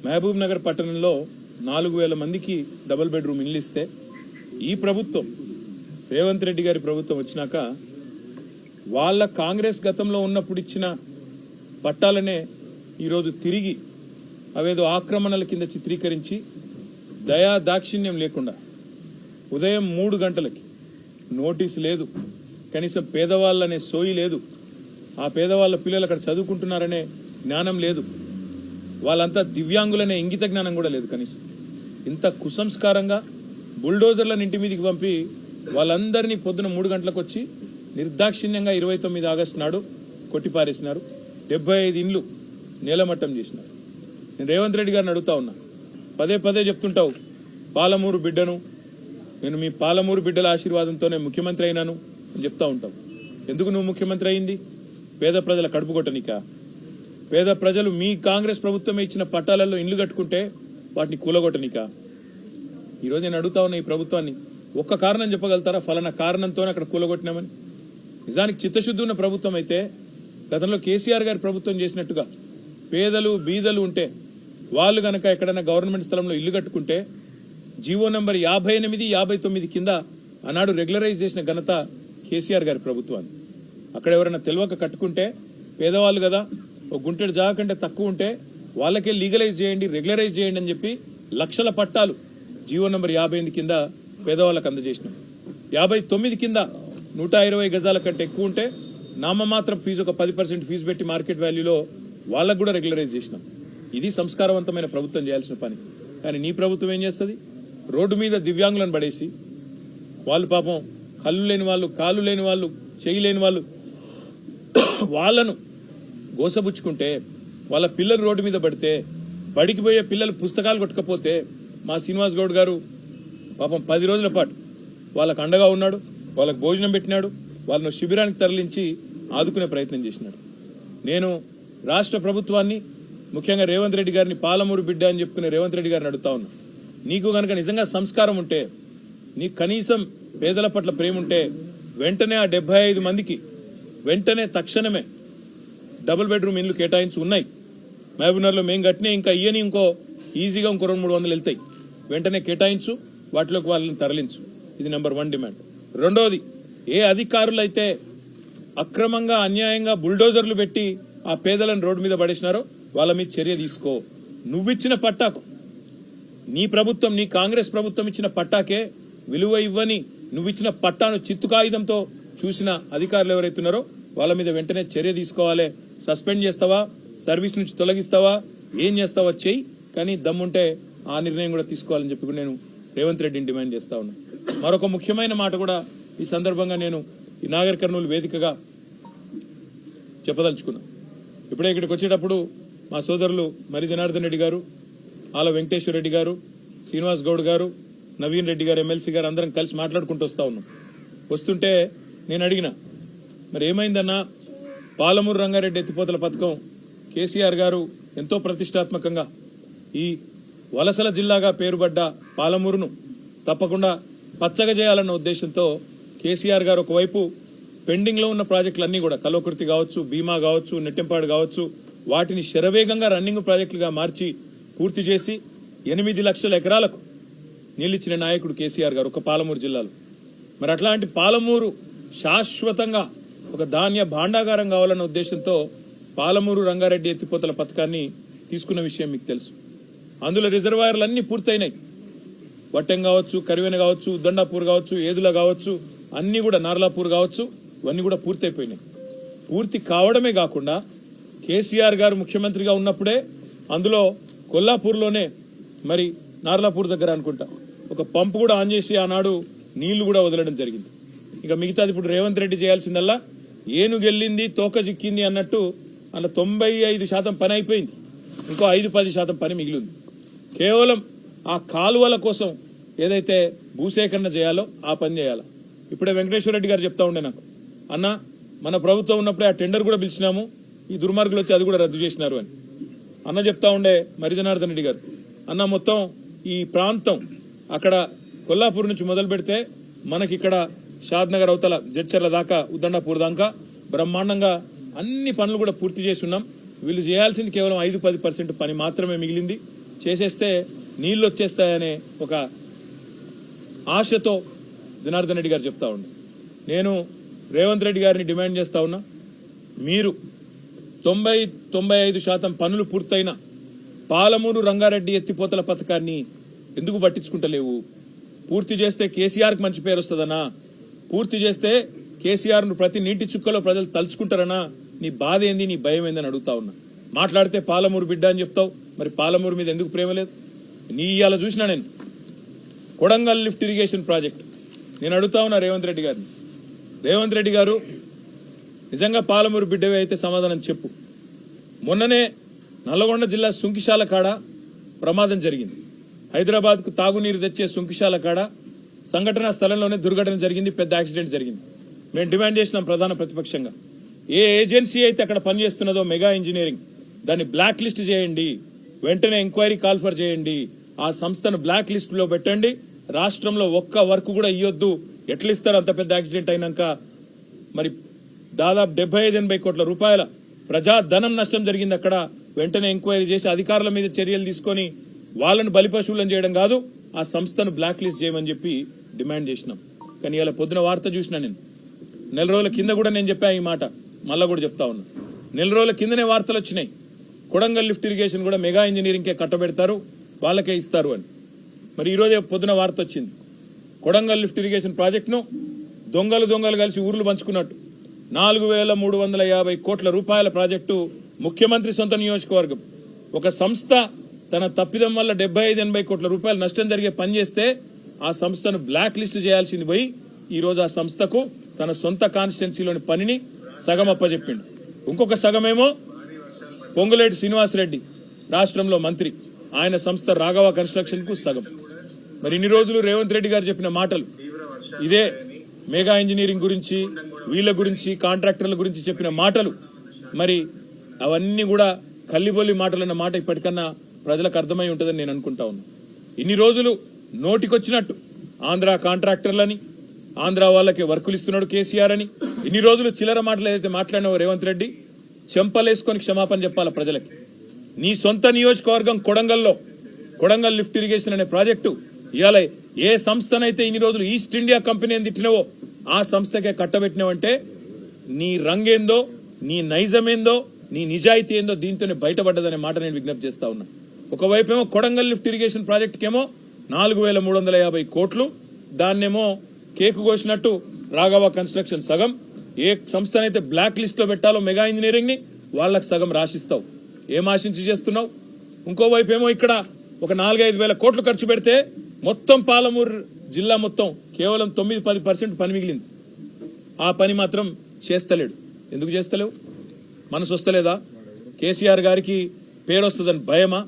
మహబూబ్ నగర్ పట్టణంలో 4000 మందికి double bedroom ఇల్లు ఇస్తే ఈ ప్రభుత్వం రేవంత్ రెడ్డి గారి ప్రభుత్వం వచ్చినాక వాళ్ళ కాంగ్రెస్ గతంలో ఉన్నప్పుడు ఇచ్చిన పట్టాలనే ఈరోజు తిరిగి అవేదో ఆక్రమణల కింద చిత్రీకరించి దయా దాక్షిణ్యం లేకుండా ఉదయం 3 గంటలకి నోటీసు లేదు, కనీసం పేదవాళ్ళనే సోయి లేదు, ఆ పేదవాళ్ళ పిల్లలు అక్కడ చదువుకుంటున్నారనే జ్ఞానం లేదు, వాళ్ళంతా దివ్యాంగులనే ఇంగిత జ్ఞానం కూడా లేదు. కనీసం ఇంత కుసంస్కారంగా బుల్డోజర్లను ఇంటి మీదకి పంపి వాళ్ళందరినీ పొద్దున 3 గంటలకు వచ్చి నిర్దాక్షిణ్యంగా 29 ఆగస్టు నాడు కొట్టిపారేసినారు. 75 ఇండ్లు నేలమట్టం చేసినారు. నేను రేవంత్ రెడ్డి గారిని అడుగుతా ఉన్నా, పదే పదే చెప్తుంటావు పాలమూరు బిడ్డను, నేను మీ పాలమూరు బిడ్డల ఆశీర్వాదంతోనే ముఖ్యమంత్రి అయినాను అని చెప్తా ఉంటావు. ఎందుకు నువ్వు ముఖ్యమంత్రి అయింది? పేద ప్రజల కడుపు కొట్టనికా? పేద ప్రజలు మీ కాంగ్రెస్ ప్రభుత్వమే ఇచ్చిన పట్టాలలో ఇండ్లు కట్టుకుంటే వాటిని కూలగొట్టనికా? ఈరోజు నేను అడుగుతా ఉన్నా ఈ ప్రభుత్వాన్ని, ఒక్క కారణం చెప్పగలుగుతారా ఫలానా కారణంతోనే అక్కడ కూలగొట్టినామని? నిజానికి చిత్తశుద్ధి ఉన్న ప్రభుత్వం అయితే గతంలో కేసీఆర్ గారి ప్రభుత్వం చేసినట్టుగా పేదలు బీదలు ఉంటే వాళ్ళు గనక ఎక్కడైనా గవర్నమెంట్ స్థలంలో ఇల్లు కట్టుకుంటే జీవో నంబర్ 58, 59 కింద ఆనాడు రెగ్యులరైజ్ చేసిన ఘనత కేసీఆర్ గారి ప్రభుత్వాన్ని. అక్కడ ఎవరైనా తెలియక కట్టుకుంటే పేదవాళ్ళు కదా, ఒక గుంటెడు జాగా కంటే తక్కువ ఉంటే వాళ్ళకే లీగలైజ్ చేయండి, రెగ్యులరైజ్ చేయండి అని చెప్పి లక్షల పట్టాలు జీవో నంబర్ 58 కింద పేదవాళ్ళకు అందజేసినాం. 59 కింద 120 గజాల కంటే ఎక్కువ ఉంటే నామమాత్రం ఫీజు, ఒక 10% ఫీజు పెట్టి మార్కెట్ వాల్యూలో వాళ్ళకు కూడా రెగ్యులరైజ్ చేసినాం. ఇది సంస్కారవంతమైన ప్రభుత్వం చేయాల్సిన పని. కానీ నీ ప్రభుత్వం ఏం చేస్తుంది? రోడ్డు మీద దివ్యాంగులను పడేసి, వాళ్ళు పాపం కళ్ళు లేని వాళ్ళు, కాళ్ళు లేని వాళ్ళు, చెయ్యి లేని వాళ్ళు, వాళ్ళను గోసబుచ్చుకుంటే, వాళ్ళ పిల్లలు రోడ్డు మీద పడితే, బడికి పోయే పిల్లలు పుస్తకాలు కొట్టకపోతే మా శ్రీనివాస్ గౌడ్ గారు పాపం 10 రోజుల పాటు వాళ్ళకు అండగా ఉన్నాడు, వాళ్ళకు భోజనం పెట్టినాడు, వాళ్ళను శిబిరానికి తరలించి ఆదుకునే ప్రయత్నం చేసినాడు. నేను రాష్ట్ర ప్రభుత్వాన్ని, ముఖ్యంగా రేవంత్ రెడ్డి గారిని పాలమూరు బిడ్డ అని చెప్పుకునే రేవంత్ రెడ్డి గారిని అడుగుతా ఉన్నా, నీకు గనక నిజంగా సంస్కారం ఉంటే, నీకు కనీసం పేదల పట్ల ప్రేమ ఉంటే వెంటనే ఆ 75 మందికి వెంటనే తక్షణమే డబుల్ బెడ్రూమ్ ఇల్లు కేటాయించి ఉన్నాయి. మహబూబ్నగర్లో మేము కట్టినే ఇంకా ఇయ్యని ఇంకో ఈజీగా ఇంకో 200-300 వెళ్తాయి. వెంటనే కేటాయించు, వాటిలోకి వాళ్ళని తరలించు. ఇది నెంబర్ 1 డిమాండ్. రెండోది, ఏ అధికారులైతే అక్రమంగా అన్యాయంగా బుల్డోజర్లు పెట్టి ఆ పేదలను రోడ్డు మీద పడేసినారో వాళ్ళ మీద చర్య తీసుకో. నువ్విచ్చిన పట్టాకు, నీ ప్రభుత్వం, నీ కాంగ్రెస్ ప్రభుత్వం ఇచ్చిన పట్టాకే విలువ ఇవ్వని నువ్విచ్చిన పట్టాను చిత్తు కాగితంతో చూసిన అధికారులు ఎవరైతున్నారో వాళ్ళ మీద వెంటనే చర్య తీసుకోవాలి. సస్పెండ్ చేస్తావా, సర్వీస్ నుంచి తొలగిస్తావా, ఏం చేస్తావా చెయ్యి, కానీ దమ్ముంటే ఆ నిర్ణయం కూడా తీసుకోవాలని చెప్పి నేను రేవంత్ రెడ్డిని డిమాండ్ చేస్తా ఉన్నా. మరొక ముఖ్యమైన మాట కూడా ఈ సందర్భంగా నేను ఈ నాగర్ కర్నూలు వేదికగా చెప్పదలుచుకున్నా. ఇప్పుడే ఇక్కడికి వచ్చేటప్పుడు మా సోదరులు మరి జనార్దన్ రెడ్డి గారు, ఆల వెంకటేశ్వర రెడ్డి గారు, శ్రీనివాస్ గౌడ్ గారు, నవీన్ రెడ్డి గారు, ఎమ్మెల్సీ గారు అందరం కలిసి మాట్లాడుకుంటూ వస్తా ఉన్నాం. వస్తుంటే నేను అడిగిన, మరి ఏమైందన్నా, పాలమూరు రంగారెడ్డి ఎత్తిపోతల పథకం కేసీఆర్ గారు ఎంతో ప్రతిష్టాత్మకంగా ఈ వలసల జిల్లాగా పేరుపడ్డ పాలమూరును తప్పకుండా పచ్చగా చేయాలన్న ఉద్దేశంతో కేసీఆర్ గారు ఒకవైపు పెండింగ్ లో ఉన్న ప్రాజెక్టులన్నీ కూడా కల్వకుర్తి కావచ్చు, భీమా కావచ్చు, నెట్టెంపాడు కావచ్చు, వాటిని శరవేగంగా రన్నింగ్ ప్రాజెక్టులుగా మార్చి పూర్తి చేసి 8 లక్షల ఎకరాలకు నీళ్లిచ్చిన నాయకుడు కేసీఆర్ గారు ఒక పాలమూరు జిల్లాలో. మరి అట్లాంటి పాలమూరు శాశ్వతంగా ఒక ధాన్య భాండాగారం కావాలన్న ఉద్దేశంతో పాలమూరు రంగారెడ్డి ఎత్తిపోతల పథకాన్ని తీసుకున్న విషయం మీకు తెలుసు. అందులో రిజర్వాయర్లు అన్ని పూర్తయినాయి. వట్టెం కావచ్చు, కరివెన కావచ్చు, ఉద్దండాపూర్ కావచ్చు, ఏదుల కావచ్చు, అన్ని కూడా నార్లాపూర్ కావచ్చు, ఇవన్నీ కూడా పూర్తయిపోయినాయి. పూర్తి కావడమే కాకుండా కేసీఆర్ గారు ముఖ్యమంత్రిగా ఉన్నప్పుడే అందులో కొల్లాపూర్లోనే మరి నార్లాపూర్ దగ్గర అనుకుంటా ఒక పంపు కూడా ఆన్ చేసి ఆనాడు నీళ్లు కూడా వదలడం జరిగింది. ఇక మిగతాది ఇప్పుడు రేవంత్ రెడ్డి చేయాల్సిందల్లా ఏనుగెళ్ళింది తోక చిక్కింది అన్నట్టు అలా 95% పని అయిపోయింది. ఇంకో 5-10% పని మిగిలింది. కేవలం ఆ కాలువల కోసం ఏదైతే భూసేకరణ చేయాలో ఆ పని చేయాలా. ఇప్పుడే వెంకటేశ్వర రెడ్డి గారు చెప్తా ఉండే నాకు, అన్న మన ప్రభుత్వం ఉన్నప్పుడే ఆ టెండర్ కూడా పిలిచినాము, ఈ దుర్మార్గులు వచ్చి అది కూడా రద్దు చేసినారు అని అన్న చెప్తా ఉండే మరి జనార్దన్ రెడ్డి గారు. అన్న మొత్తం ఈ ప్రాంతం అక్కడ కొల్లాపూర్ నుంచి మొదలు పెడితే మనకిక్కడ షాద్ నగర్ అవతల జడ్చర్ల దాకా, ఉద్దండాపూర్ దాకా బ్రహ్మాండంగా అన్ని పనులు కూడా పూర్తి చేసి ఉన్నాం. వీళ్ళు చేయాల్సింది కేవలం 5-10% పని మాత్రమే మిగిలింది. చేసేస్తే నీళ్లు వచ్చేస్తాయనే ఒక ఆశతో జనార్దన్ రెడ్డి గారు చెప్తా ఉన్నారు. నేను రేవంత్ రెడ్డి గారిని డిమాండ్ చేస్తా ఉన్నా, మీరు 90-95% పనులు పూర్తయిన పాలమూరు రంగారెడ్డి ఎత్తిపోతల పథకాన్ని ఎందుకు పట్టించుకుంటలేవు? పూర్తి చేస్తే కేసీఆర్కి మంచి పేరు వస్తుందనా? పూర్తి చేస్తే కేసీఆర్ను ప్రతి నీటి చుక్కలో ప్రజలు తలుచుకుంటారనా? నీ బాధ ఏంది, నీ భయం ఏందని అడుగుతా ఉన్నా. మాట్లాడితే పాలమూరు బిడ్డ అని చెప్తావు, మరి పాలమూరు మీద ఎందుకు ప్రేమ లేదు? నీ ఇవాళ చూసినా నేను కొడంగల్ లిఫ్ట్ ఇరిగేషన్ ప్రాజెక్ట్ నేను అడుగుతా ఉన్నా రేవంత్ రెడ్డి గారిని. రేవంత్ రెడ్డి గారు నిజంగా పాలమూరు బిడ్డవే అయితే సమాధానం చెప్పు. మొన్ననే నల్లగొండ జిల్లా సుంకిశాల కాడ ప్రమాదం జరిగింది. హైదరాబాద్కు తాగునీరు తెచ్చే సుంకిశాల కాడ సంఘటనా స్థలంలోనే దుర్ఘటన జరిగింది, పెద్ద యాక్సిడెంట్ జరిగింది. మేము డిమాండ్ చేసినాం ప్రధాన ప్రతిపక్షంగా, ఏ ఏజెన్సీ అయితే అక్కడ పనిచేస్తున్నదో మెగా ఇంజనీరింగ్, దాన్ని బ్లాక్ లిస్ట్ చేయండి, వెంటనే ఎంక్వైరీ కాల్ఫర్ చేయండి, ఆ సంస్థను బ్లాక్ లిస్ట్ లో పెట్టండి. రాష్ట్రంలో ఒక్క వర్క్ కూడా ఇవ్వద్దు. ఎట్లా ఇస్తారు అంత పెద్ద యాక్సిడెంట్ అయినాక? మరి దాదాపు 75-80 కోట్ల రూపాయల ప్రజాధనం నష్టం జరిగింది అక్కడ. వెంటనే ఎంక్వైరీ చేసి అధికారుల మీద చర్యలు తీసుకొని వాళ్ళను బలిపశువులను చేయడం కాదు, ఆ సంస్థను బ్లాక్ లిస్ట్ చేయమని చెప్పి డిమాండ్ చేసినాం. కానీ ఇలా పొద్దున వార్త చూసినా నేను, నెల రోజుల కింద కూడా నేను చెప్పా ఈ మాట, మళ్ళా కూడా చెప్తా ఉన్నా. నెల రోజుల కిందనే వార్తలు వచ్చినాయి, కొడంగల్ లిఫ్ట్ ఇరిగేషన్ కూడా మెగా ఇంజనీరింగ్కే కట్టబెడతారు, వాళ్ళకే ఇస్తారు అని. మరి ఈ రోజే పొద్దున వార్త వచ్చింది, కొడంగల్ లిఫ్ట్ ఇరిగేషన్ ప్రాజెక్టును దొంగలు కలిసి ఊర్లు పంచుకున్నట్టు 4350 కోట్ల రూపాయల ప్రాజెక్టు ముఖ్యమంత్రి సొంత నియోజకవర్గం. ఒక సంస్థ తన తప్పిదం వల్ల 75-80 కోట్ల రూపాయలు నష్టం జరిగే పని చేస్తే ఆ సంస్థను బ్లాక్ లిస్ట్ చేయాల్సింది పోయి ఈ రోజు ఆ సంస్థకు తన సొంత కాన్స్టిట్యున్సీలోని పనిని సగం అప్పచెప్పిండు. ఇంకొక సగమేమో పొంగులేటి శ్రీనివాసరెడ్డి రాష్ట్రంలో మంత్రి, ఆయన సంస్థ రాఘవ కన్స్ట్రక్షన్ కు సగం. మరి ఇన్ని రోజులు రేవంత్ రెడ్డి గారు చెప్పిన మాటలు ఇదే, మెగా ఇంజనీరింగ్ గురించి, వీళ్ళ గురించి, కాంట్రాక్టర్ల గురించి చెప్పిన మాటలు, మరి అవన్నీ కూడా కల్లిబొల్లి మాటలన్న మాట ఇప్పటికన్నా ప్రజలకు అర్థమై ఉంటుందని నేను అనుకుంటా ఉన్నా. ఇన్ని రోజులు నోటికొచ్చినట్టు ఆంధ్ర కాంట్రాక్టర్లని, ఆంధ్ర వాళ్ళకి వర్కులు ఇస్తున్నాడు కేసీఆర్ అని ఇన్ని రోజులు చిల్లర మాటలు ఏదైతే మాట్లాడినావో రేవంత్ రెడ్డి, చెంపలేసుకొని క్షమాపణ చెప్పాల ప్రజలకి. నీ సొంత నియోజకవర్గం కొడంగల్లో కొడంగల్ లిఫ్ట్ ఇరిగేషన్ అనే ప్రాజెక్టు ఇవాళ ఏ సంస్థనైతే ఇన్ని రోజులు ఈస్ట్ ఇండియా కంపెనీ అని తిట్టినవో ఆ సంస్థకే కట్టబెట్టినవంటే నీ రంగేందో, నీ నైజమేందో, నీ నిజాయితీ ఏందో దీంతోనే బయటపడ్డదనే మాట నేను విజ్ఞప్తి చేస్తా ఉన్నా. ఒకవైపేమో కొడంగల్ లిఫ్ట్ ఇరిగేషన్ ప్రాజెక్టుకేమో 4350 కోట్లు, దాన్నేమో కేకు కోసినట్టు రాఘవ కన్స్ట్రక్షన్ సగం, ఏ సంస్థనైతే బ్లాక్ లిస్ట్ లో పెట్టాలో మెగా ఇంజనీరింగ్ ని వాళ్ళకి సగం రాసిస్తావు. ఏం ఆశించి చేస్తున్నావు? ఇంకోవైపేమో ఇక్కడ ఒక 4-5 వేల కోట్లు ఖర్చు పెడితే మొత్తం పాలమూరు జిల్లా మొత్తం కేవలం 9-10% పని మిగిలింది. ఆ పని మాత్రం చేస్తలేడు. ఎందుకు చేస్తలేవు? మనసు వస్తలేదా? కేసీఆర్ గారికి పేరు వస్తుందని భయమా?